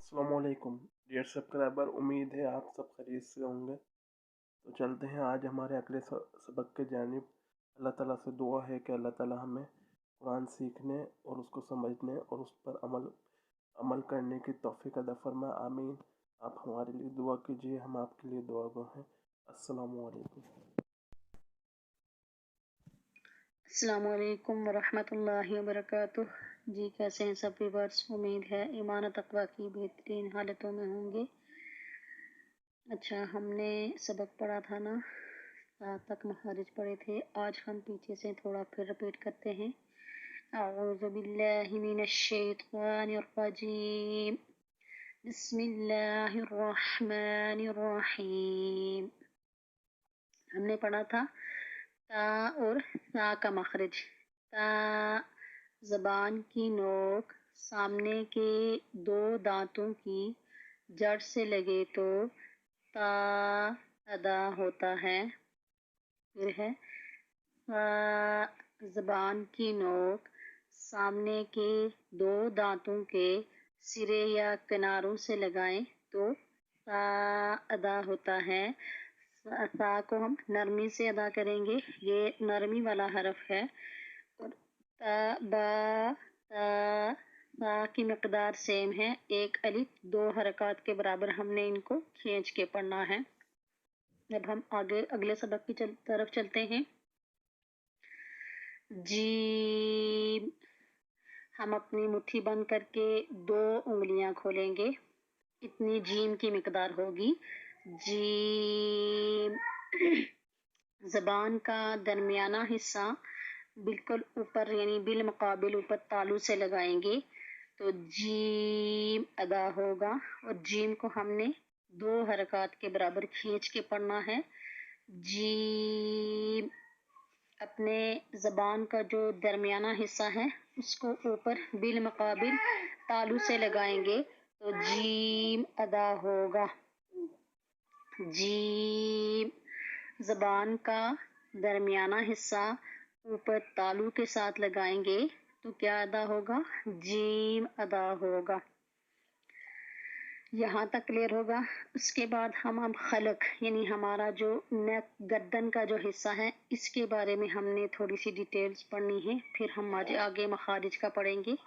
अस्सलामुअलैकुम dear subscriber, उम्मीद है आप सब खैरियत से होंगे। तो चलते हैं आज हमारे अगले सबक के जानिब। अल्लाह ताला से दुआ है कि अल्लाह ताला हमें कुरान सीखने और उसको समझने और उस पर अमल करने की तौफीक अता फरमाए, आमीन। आप हमारे लिए दुआ कीजिए, हम आपके लिए दुआ गो हैं। अस्सलामुअलैकुम। अस्सलामुअलैकुम वरहमतुल्लाहि वबरकातुह। जी कैसे हैं सब व्यूअर्स? उम्मीद है ईमान और तकवा की बेहतरीन हालतों में होंगे। अच्छा, हमने सबक पढ़ा था ना, 7 तक मखारिज पढ़े थे। आज हम पीछे से थोड़ा फिर रिपीट करते हैं। अऊज़ु बिल्लाहि मिनश शैतानिर रजीम, बिस्मिल्लाहिर रहमानिर रहीम। हमने पढ़ा था ता और सा का मखरज। ता ज़बान की नोक सामने के 2 दांतों की जड़ से लगे तो ता अदा होता है। फिर है ज़बान की नोक सामने के 2 दांतों के सिरे या किनारों से लगाएं तो ता अदा होता है। सा को हम नरमी से अदा करेंगे, ये नरमी वाला हरफ है। और ता की मकदार सेम है, एक अलिफ 2 हरकत के बराबर हमने इनको खींच के पढ़ना है। अब हम आगे अगले सबक की तरफ चलते हैं। जीम, हम अपनी मुट्ठी बंद करके 2 उंगलियां खोलेंगे, इतनी जीम की मिकदार होगी। जीम। ज़बान का दरमियाना हिस्सा बिल्कुल ऊपर यानी बिल मुकाबिल ऊपर तालू से लगाएंगे तो जीम अदा होगा। और जीम को हमने 2 हरकत के बराबर खींच के पढ़ना है। जीम। अपने ज़बान का जो दरमियाना हिस्सा है उसको ऊपर बिल मुकाबिल तालू से लगाएंगे तो जीम अदा होगा। जीम। ज़बान का दरमियाना हिस्सा ऊपर तालू के साथ लगाएंगे तो क्या अदा होगा? जीम अदा होगा। यहाँ तक क्लियर होगा। उसके बाद हम खलक यानी हमारा जो नेक गर्दन का जो हिस्सा है इसके बारे में हमने थोड़ी सी डिटेल्स पढ़नी है, फिर हम आगे मखारिज का पढ़ेंगे।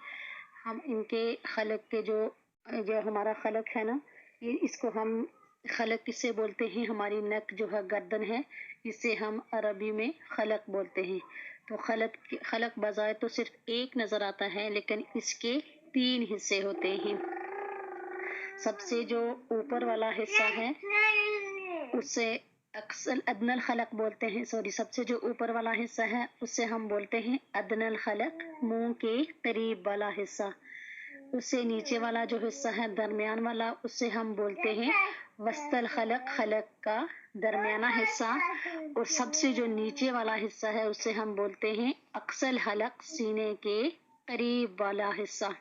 हम इनके खलक के जो हमारा खलक है ना, ये इसको हम खलक किसे बोलते हैं? हमारी नेक जो है गर्दन है, इसे हम अरबी में खलक बोलते हैं। तो खलक बजाय तो सिर्फ एक नज़र आता है, लेकिन इसके 3 हिस्से होते हैं। सबसे जो ऊपर वाला हिस्सा है उसे अक्सर अदनल खलक बोलते हैं। सबसे जो ऊपर वाला हिस्सा है उसे हम बोलते हैं अदनल खलक, मुंह के करीब वाला हिस्सा। उससे नीचे वाला जो हिस्सा है दरमियान वाला, उसे हम बोलते हैं वस्तल खलक, खलक का दरमियाना हिस्सा। और सबसे जो नीचे वाला हिस्सा है उसे हम बोलते हैं अक्सल हलक, सीने के करीब वाला हिस्सा।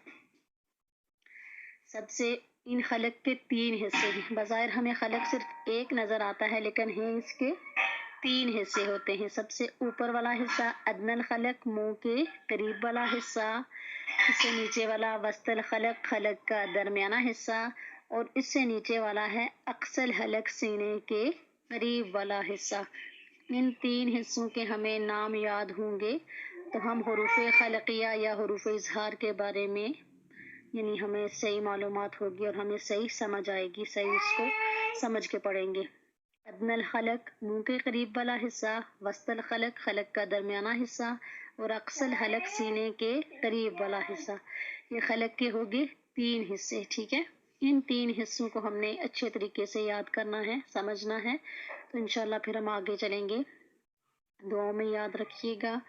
सबसे इन खलक के 3 हिस्से हैं। बज़ाहिर हमें खलक सिर्फ एक नज़र आता है, लेकिन है इसके 3 हिस्से होते हैं। सबसे ऊपर वाला हिस्सा अदनल खलक, मुंह के करीब वाला हिस्सा। इससे नीचे वाला वस्तल खलक, खलक का दरमियाना हिस्सा। और इससे नीचे वाला है अक्सल हलक, सीने के करीब वाला हिस्सा। इन 3 हिस्सों के हमें नाम याद होंगे तो हम हुरूफ़े खलकिया या हुरूफ़े इज़हार के बारे में यानी हमें सही मालूमात होगी और हमें सही समझ आएगी, सही इसको समझ के पढ़ेंगे। अदनल खलक, मुंह के करीब वाला हिस्सा, वस्तल खलक, खलक का दरमियाना हिस्सा, और अक्सल हलक, सीने के करीब वाला हिस्सा। ये खलक के होंगे 3 हिस्से, ठीक है। इन 3 हिस्सों को हमने अच्छे तरीके से याद करना है, समझना है। तो इंशाल्लाह फिर हम आगे चलेंगे। दुआ में याद रखिएगा।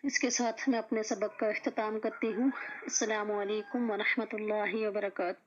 इसके साथ मैं अपने सबक का इख्तिताम करती हूँ। अस्सलामु अलैकुम व रहमतुल्लाहि व बरकातुहू।